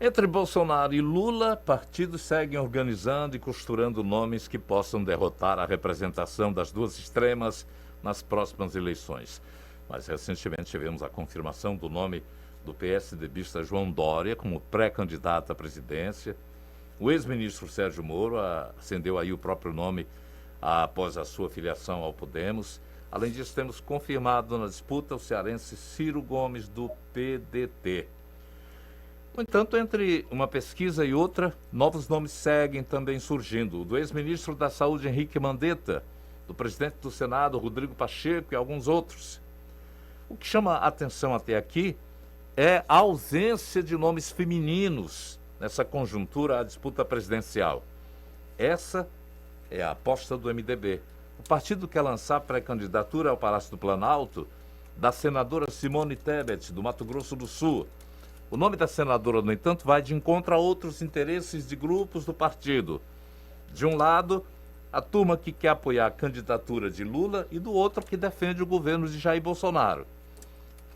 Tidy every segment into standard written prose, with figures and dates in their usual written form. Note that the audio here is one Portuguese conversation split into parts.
Entre Bolsonaro e Lula, partidos seguem organizando e costurando nomes que possam derrotar a representação das duas extremas nas próximas eleições. Mas recentemente tivemos a confirmação do nome do PSDBista João Dória como pré-candidato à presidência. O ex-ministro Sérgio Moro acendeu aí o próprio nome após a sua filiação ao Podemos. Além disso, temos confirmado na disputa o cearense Ciro Gomes, do PDT. No entanto, entre uma pesquisa e outra, novos nomes seguem também surgindo. O do ex-ministro da Saúde, Henrique Mandetta, do presidente do Senado, Rodrigo Pacheco, e alguns outros. O que chama a atenção até aqui é a ausência de nomes femininos nessa conjuntura à disputa presidencial. Essa é a aposta do MDB. O partido quer lançar pré-candidatura ao Palácio do Planalto da senadora Simone Tebet, do Mato Grosso do Sul. O nome da senadora, no entanto, vai de encontro a outros interesses de grupos do partido. De um lado, a turma que quer apoiar a candidatura de Lula e do outro que defende o governo de Jair Bolsonaro.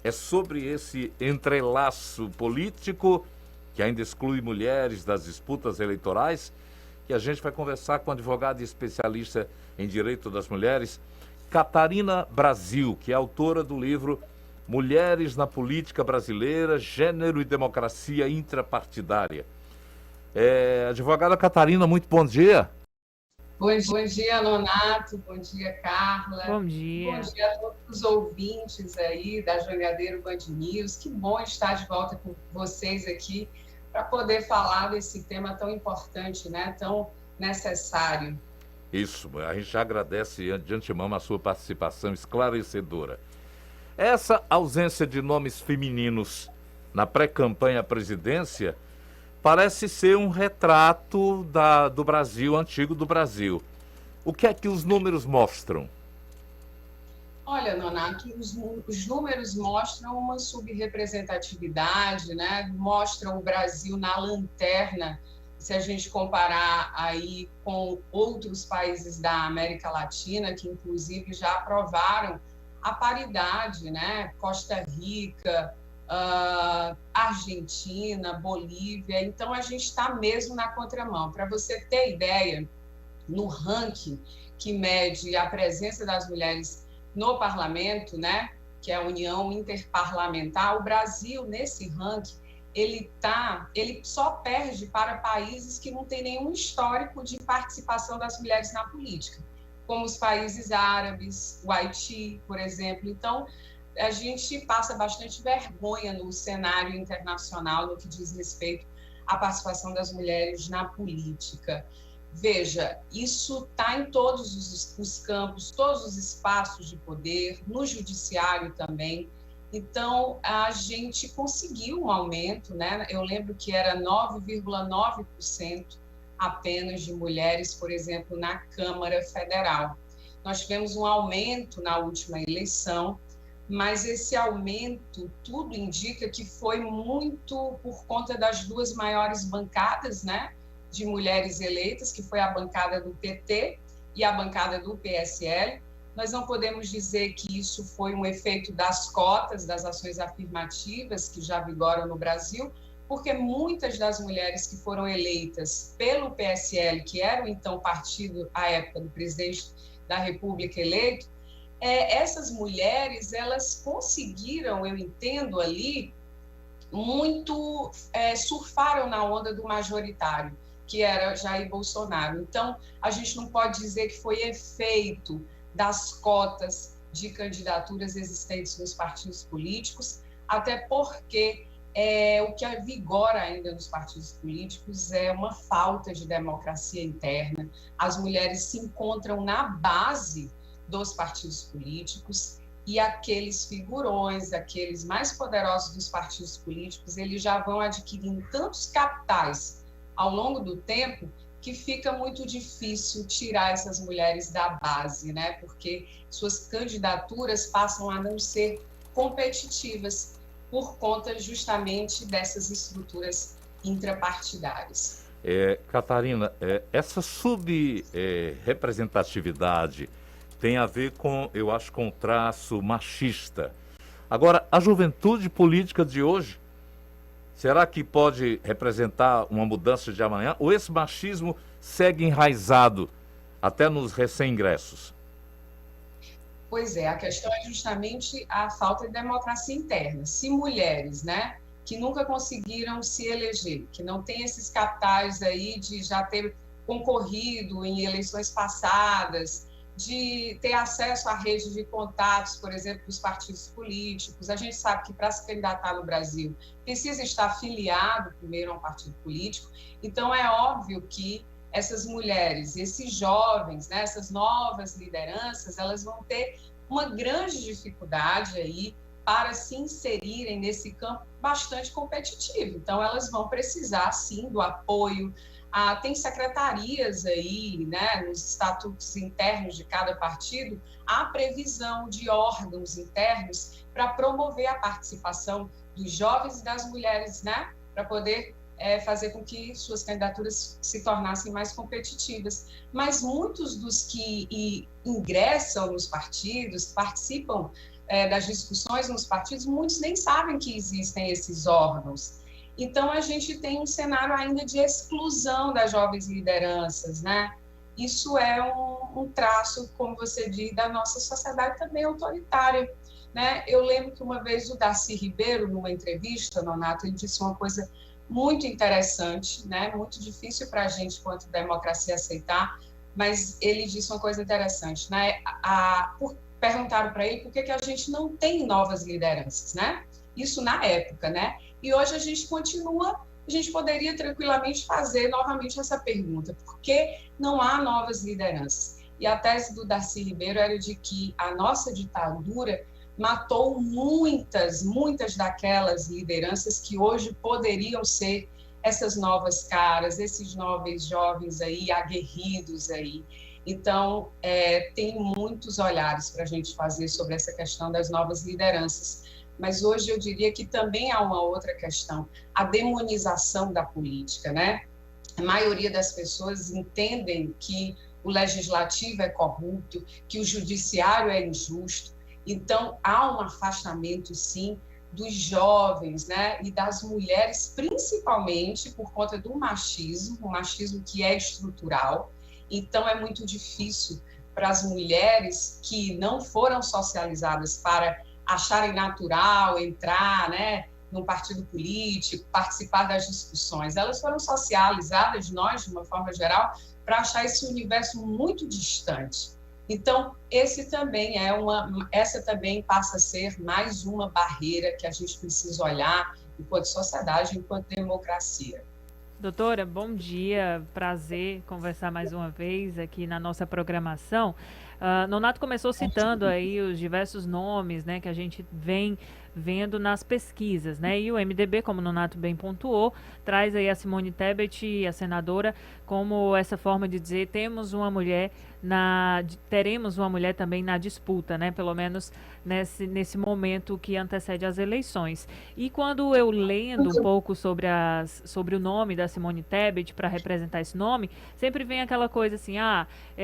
É sobre esse entrelaço político, que ainda exclui mulheres das disputas eleitorais, que a gente vai conversar com a advogada e especialista em direito das mulheres, Catarina Brasil, que é autora do livro Mulheres na Política Brasileira, Gênero e Democracia Intrapartidária. Advogada Catarina, muito bom dia. Bom dia, Nonato. Bom dia, Carla. Bom dia. Bom dia a todos os ouvintes aí da Jangadeiro Band News. Que bom estar de volta com vocês aqui para poder falar desse tema tão importante, né? Tão necessário. Isso, a gente já agradece de antemão a sua participação esclarecedora. Essa ausência de nomes femininos na pré-campanha à presidência parece ser um retrato do Brasil, antigo do Brasil. O que é que os números mostram? Olha, Nonato, os números mostram uma subrepresentatividade, né? Mostram o Brasil na lanterna, se a gente comparar aí com outros países da América Latina, que inclusive já aprovaram a paridade, né? Costa Rica, Argentina, Bolívia. Então, a gente está mesmo na contramão. Para você ter ideia, no ranking que mede a presença das mulheres no parlamento, né? Que é a União Interparlamentar, o Brasil, nesse ranking, ele só perde para países que não têm nenhum histórico de participação das mulheres na política, como os países árabes, o Haiti, por exemplo. Então, a gente passa bastante vergonha no cenário internacional no que diz respeito à participação das mulheres na política. Veja, isso está em todos os campos, todos os espaços de poder, no judiciário também. Então, a gente conseguiu um aumento, né? Eu lembro que era 9,9% apenas de mulheres, por exemplo, na Câmara Federal. Nós tivemos um aumento na última eleição, mas esse aumento, tudo indica que foi muito por conta das duas maiores bancadas, né, de mulheres eleitas, que foi a bancada do PT e a bancada do PSL. Nós não podemos dizer que isso foi um efeito das cotas, das ações afirmativas que já vigoram no Brasil, porque muitas das mulheres que foram eleitas pelo PSL, que era o então partido, à época do presidente da República eleito, essas mulheres, elas conseguiram, eu entendo ali, surfaram na onda do majoritário, que era Jair Bolsonaro. Então, a gente não pode dizer que foi efeito das cotas de candidaturas existentes nos partidos políticos, até porque o que vigora ainda nos partidos políticos é uma falta de democracia interna. As mulheres se encontram na base dos partidos políticos e aqueles figurões, aqueles mais poderosos dos partidos políticos, eles já vão adquirindo tantos capitais ao longo do tempo que fica muito difícil tirar essas mulheres da base, né? Porque suas candidaturas passam a não ser competitivas por conta justamente dessas estruturas intrapartidárias. Catarina, essa subrepresentatividade tem a ver com, eu acho, com o traço machista. Agora, a juventude política de hoje Será que pode representar uma mudança de amanhã? Ou esse machismo segue enraizado até nos recém-ingressos? Pois é, a questão é justamente a falta de democracia interna. Se mulheres, né, que nunca conseguiram se eleger, que não têm esses capitais aí de já ter concorrido em eleições passadas, de ter acesso à rede de contatos, por exemplo, dos partidos políticos. A gente sabe que para se candidatar no Brasil precisa estar afiliado primeiro a um partido político. Então, é óbvio que essas mulheres, esses jovens, né, essas novas lideranças, elas vão ter uma grande dificuldade aí para se inserirem nesse campo bastante competitivo. Então, elas vão precisar, sim, do apoio. Tem secretarias aí, né, nos estatutos internos de cada partido, há previsão de órgãos internos para promover a participação dos jovens e das mulheres, né, para poder fazer com que suas candidaturas se tornassem mais competitivas. Mas muitos dos que ingressam nos partidos, participam das discussões nos partidos, muitos nem sabem que existem esses órgãos. Então, a gente tem um cenário ainda de exclusão das jovens lideranças, né? Isso é um traço, como você diz, da nossa sociedade também autoritária, né? Eu lembro que uma vez o Darcy Ribeiro, numa entrevista, Nonato, ele disse uma coisa muito interessante, né? Muito difícil para a gente, quanto democracia, aceitar, mas ele disse uma coisa interessante, né? Perguntaram para ele por que a gente não tem novas lideranças, né? Isso na época, né? E hoje a gente continua, a gente poderia tranquilamente fazer novamente essa pergunta, por que não há novas lideranças? E a tese do Darcy Ribeiro era de que a nossa ditadura matou muitas daquelas lideranças que hoje poderiam ser essas novas caras, esses novos jovens aí, aguerridos aí. Então, tem muitos olhares para a gente fazer sobre essa questão das novas lideranças. Mas hoje eu diria que também há uma outra questão, a demonização da política, né? A maioria das pessoas entendem que o legislativo é corrupto, que o judiciário é injusto. Então, há um afastamento, sim, dos jovens, né? E das mulheres, principalmente por conta do machismo, o machismo que é estrutural. Então, é muito difícil para as mulheres que não foram socializadas para acharem natural entrar, né, num partido político, participar das discussões. Elas foram socializadas, nós, de uma forma geral, para achar esse universo muito distante. Então, essa também passa a ser mais uma barreira que a gente precisa olhar enquanto sociedade, enquanto democracia. Doutora, bom dia, prazer conversar mais uma vez aqui na nossa programação. Nonato começou citando aí os diversos nomes, né, que a gente vem vendo nas pesquisas, né, e o MDB, como o Nonato bem pontuou, traz aí a Simone Tebet, a senadora, como essa forma de dizer, teremos uma mulher também na disputa, né, pelo menos nesse momento que antecede as eleições. E quando eu lendo um pouco sobre o nome da Simone Tebet, para representar esse nome, sempre vem aquela coisa assim,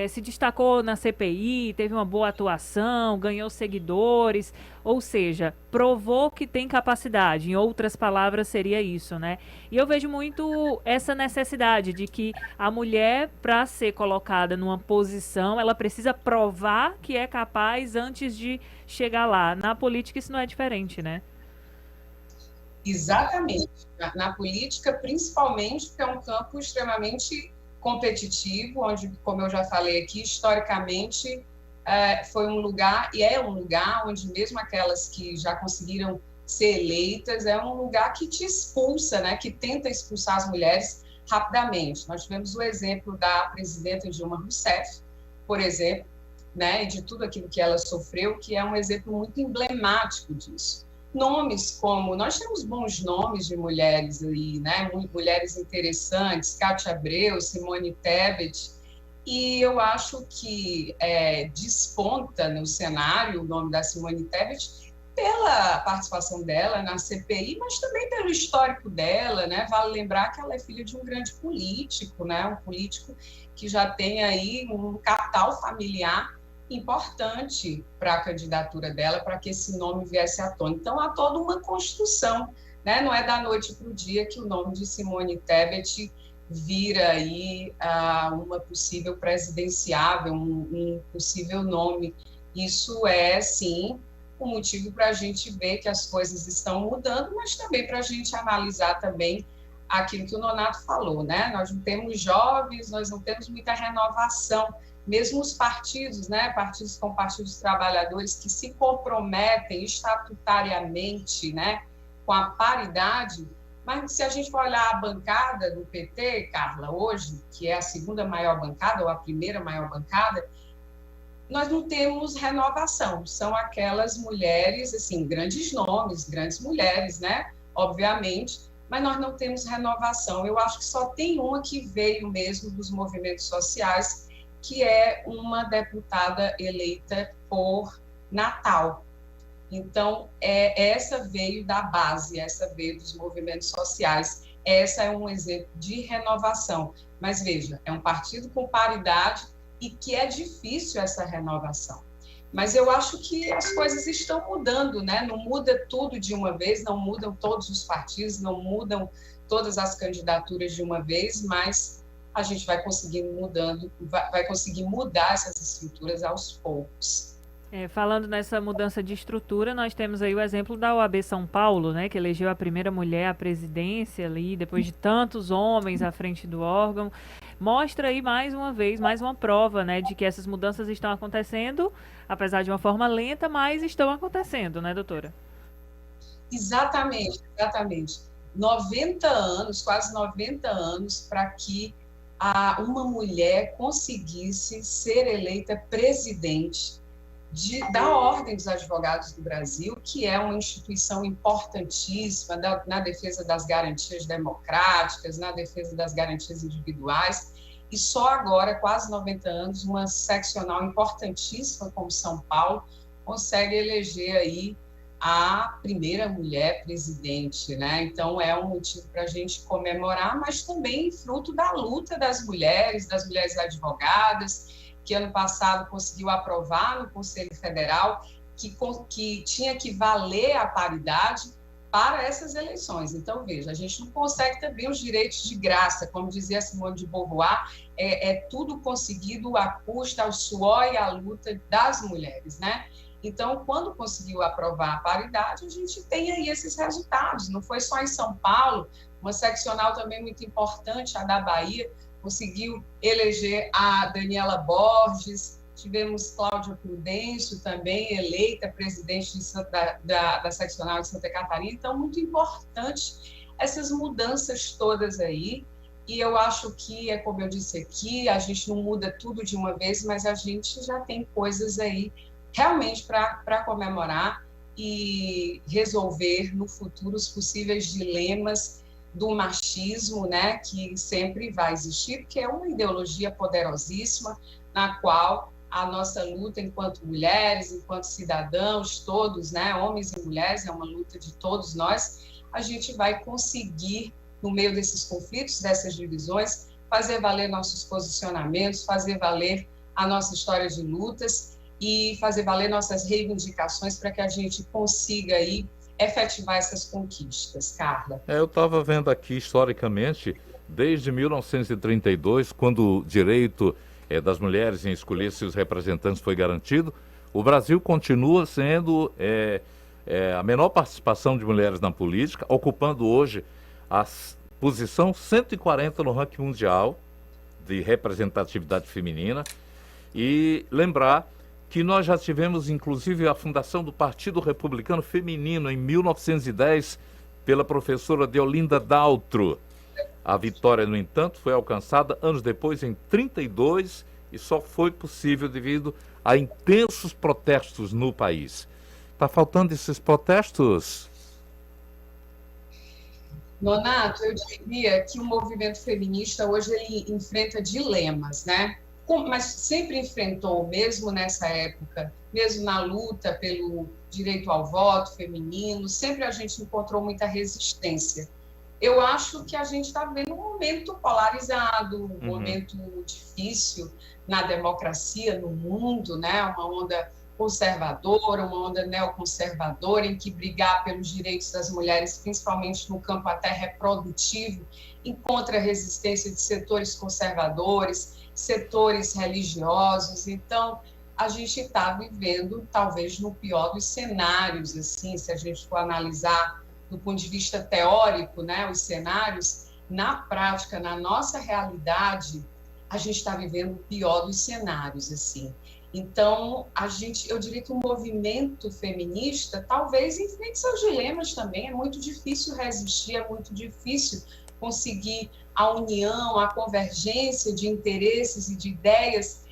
se destacou na CPI, teve uma boa atuação, ganhou seguidores, ou seja, provou que tem capacidade, em outras palavras seria isso, né? E eu vejo muito essa necessidade de que a mulher, para ser colocada numa posição, ela precisa provar que é capaz antes de chegar lá. Na política isso não é diferente, né? Exatamente. Na política, principalmente, porque é um campo extremamente competitivo, onde, como eu já falei aqui, historicamente foi um lugar, e é um lugar onde mesmo aquelas que já conseguiram ser eleitas, é um lugar que te expulsa, né, que tenta expulsar as mulheres rapidamente. Nós tivemos o exemplo da presidenta Dilma Rousseff, por exemplo, né, e de tudo aquilo que ela sofreu, que é um exemplo muito emblemático disso. Nomes como, nós temos bons nomes de mulheres aí, né, mulheres interessantes, Cátia Abreu, Simone Tebet, e eu acho que desponta no cenário o nome da Simone Tebet pela participação dela na CPI, mas também pelo histórico dela, né? Vale lembrar que ela é filha de um grande político, né? Um político que já tem aí um capital familiar importante para a candidatura dela, para que esse nome viesse à tona. Então, há toda uma construção né? Não é da noite para o dia que o nome de Simone Tebet vira aí uma possível presidenciável, um possível nome. Isso é, sim, um motivo para a gente ver que as coisas estão mudando, mas também para a gente analisar também aquilo que o Nonato falou, né? Nós não temos jovens, nós não temos muita renovação, mesmo os partidos, né? Partidos como partidos trabalhadores que se comprometem estatutariamente, né? Com a paridade. Mas se a gente for olhar a bancada do PT, Carla, hoje, que é a segunda maior bancada, ou a primeira maior bancada, nós não temos renovação. São aquelas mulheres, assim, grandes nomes, grandes mulheres, né? Obviamente, mas nós não temos renovação. Eu acho que só tem uma que veio mesmo dos movimentos sociais, que é uma deputada eleita por Natal. Então, essa veio da base, essa veio dos movimentos sociais. Essa é um exemplo de renovação. Mas, veja, é um partido com paridade e que é difícil essa renovação. Mas eu acho que as coisas estão mudando, né? Não muda tudo de uma vez, não mudam todos os partidos, não mudam todas as candidaturas de uma vez, mas a gente vai conseguir mudar essas estruturas aos poucos. Falando nessa mudança de estrutura, nós temos aí o exemplo da OAB São Paulo, né, que elegeu a primeira mulher à presidência ali, depois de tantos homens à frente do órgão. Mostra aí mais uma vez, mais uma prova, né, de que essas mudanças estão acontecendo, apesar de uma forma lenta, mas estão acontecendo, né, doutora? Exatamente, exatamente. 90 anos, quase 90 anos, para que uma mulher conseguisse ser eleita presidente da Ordem dos Advogados do Brasil, que é uma instituição importantíssima na defesa das garantias democráticas, na defesa das garantias individuais, e só agora, quase 90 anos, uma seccional importantíssima como São Paulo consegue eleger aí a primeira mulher presidente, né? Então, é um motivo para a gente comemorar, mas também fruto da luta das mulheres advogadas, que ano passado conseguiu aprovar no Conselho Federal que tinha que valer a paridade para essas eleições. Então, veja, a gente não consegue também os direitos de graça, como dizia Simone de Beauvoir, é tudo conseguido à custa, ao suor e à luta das mulheres, né? Então, quando conseguiu aprovar a paridade, a gente tem aí esses resultados. Não foi só em São Paulo, uma seccional também muito importante, a da Bahia, conseguiu eleger a Daniela Borges, tivemos Cláudia Prudêncio também eleita presidente da seccional de Santa Catarina. Então, muito importante essas mudanças todas aí, e eu acho que, como eu disse aqui, a gente não muda tudo de uma vez, mas a gente já tem coisas aí realmente para comemorar e resolver no futuro os possíveis dilemas do machismo, né, que sempre vai existir, porque é uma ideologia poderosíssima na qual a nossa luta enquanto mulheres, enquanto cidadãos, todos, né, homens e mulheres, é uma luta de todos nós, a gente vai conseguir, no meio desses conflitos, dessas divisões, fazer valer nossos posicionamentos, fazer valer a nossa história de lutas e fazer valer nossas reivindicações para que a gente consiga aí efetivar essas conquistas, Carla. Eu estava vendo aqui historicamente, desde 1932, quando o direito das mulheres em escolher seus representantes foi garantido, o Brasil continua sendo a menor participação de mulheres na política, ocupando hoje a posição 140 no ranking mundial de representatividade feminina. E lembrar que nós já tivemos, inclusive, a fundação do Partido Republicano Feminino em 1910, pela professora Deolinda Daltro. A vitória, no entanto, foi alcançada anos depois, em 1932, e só foi possível devido a intensos protestos no país. Está faltando esses protestos? Nonato, eu diria que o movimento feminista hoje ele enfrenta dilemas, né? Mas sempre enfrentou, mesmo nessa época, mesmo na luta pelo direito ao voto feminino, sempre a gente encontrou muita resistência. Eu acho que a gente está vendo um momento polarizado, um momento difícil na democracia, no mundo, né? Uma onda conservadora, uma onda neoconservadora, em que brigar pelos direitos das mulheres, principalmente no campo até reprodutivo, encontra resistência de setores conservadores, setores religiosos. Então, a gente está vivendo, talvez, no pior dos cenários, assim, se a gente for analisar do ponto de vista teórico, né, os cenários, na prática, na nossa realidade, a gente está vivendo o pior dos cenários, assim. Então, eu diria que o movimento feminista talvez enfrente seus dilemas também. É muito difícil resistir, é muito difícil conseguir a união, a convergência de interesses e de ideias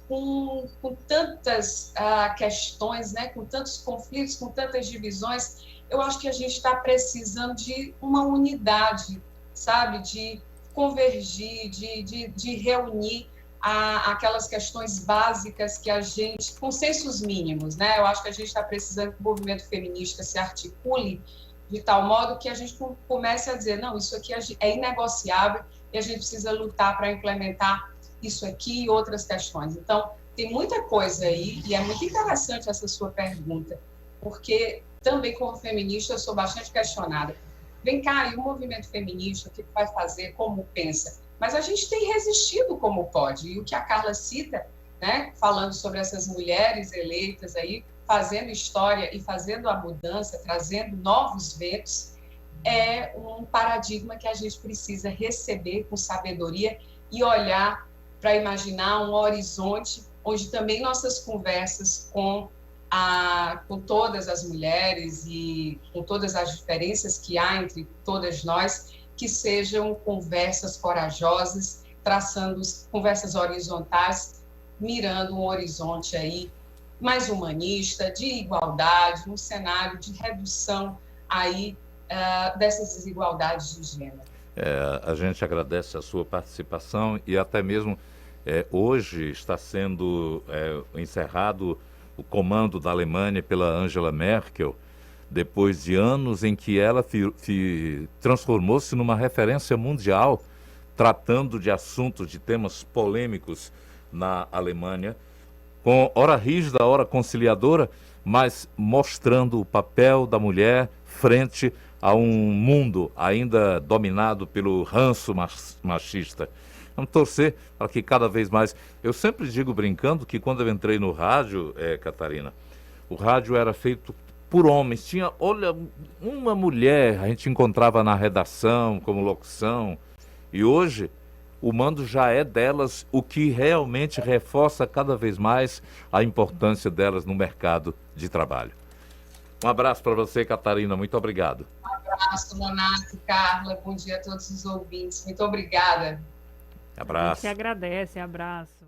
com tantas questões, né? Com tantos conflitos, com tantas divisões. Eu acho que a gente está precisando de uma unidade, sabe? De convergir, de reunir aquelas questões básicas que a gente, consensos mínimos, né? Eu acho que a gente está precisando que o movimento feminista se articule de tal modo que a gente comece a dizer, não, isso aqui é inegociável e a gente precisa lutar para implementar isso aqui e outras questões. Então, tem muita coisa aí e é muito interessante essa sua pergunta, porque também como feminista eu sou bastante questionada. Vem cá, e o movimento feminista, o que vai fazer, como pensa? Mas a gente tem resistido como pode. E o que a Carla cita, né, falando sobre essas mulheres eleitas aí, fazendo história e fazendo a mudança, trazendo novos ventos, é um paradigma que a gente precisa receber com sabedoria e olhar para imaginar um horizonte onde também nossas conversas com todas as mulheres e com todas as diferenças que há entre todas nós, que sejam conversas corajosas, traçando conversas horizontais, mirando um horizonte aí mais humanista, de igualdade, um cenário de redução aí dessas desigualdades de gênero. A gente agradece a sua participação e até mesmo hoje está sendo encerrado o comando da Alemanha pela Angela Merkel, depois de anos em que ela transformou-se numa referência mundial, tratando de assuntos, de temas polêmicos na Alemanha, com hora rígida, hora conciliadora, mas mostrando o papel da mulher frente a um mundo ainda dominado pelo ranço machista. Vamos torcer para que cada vez mais... Eu sempre digo brincando que quando eu entrei no rádio, Catarina, o rádio era feito por homens. Tinha, olha, uma mulher a gente encontrava na redação, como locução. E hoje o mando já é delas, o que realmente reforça cada vez mais a importância delas no mercado de trabalho. Um abraço para você, Catarina. Muito obrigado. Um abraço, Nonato, Carla. Bom dia a todos os ouvintes. Muito obrigada. Abraço. A gente agradece, abraço.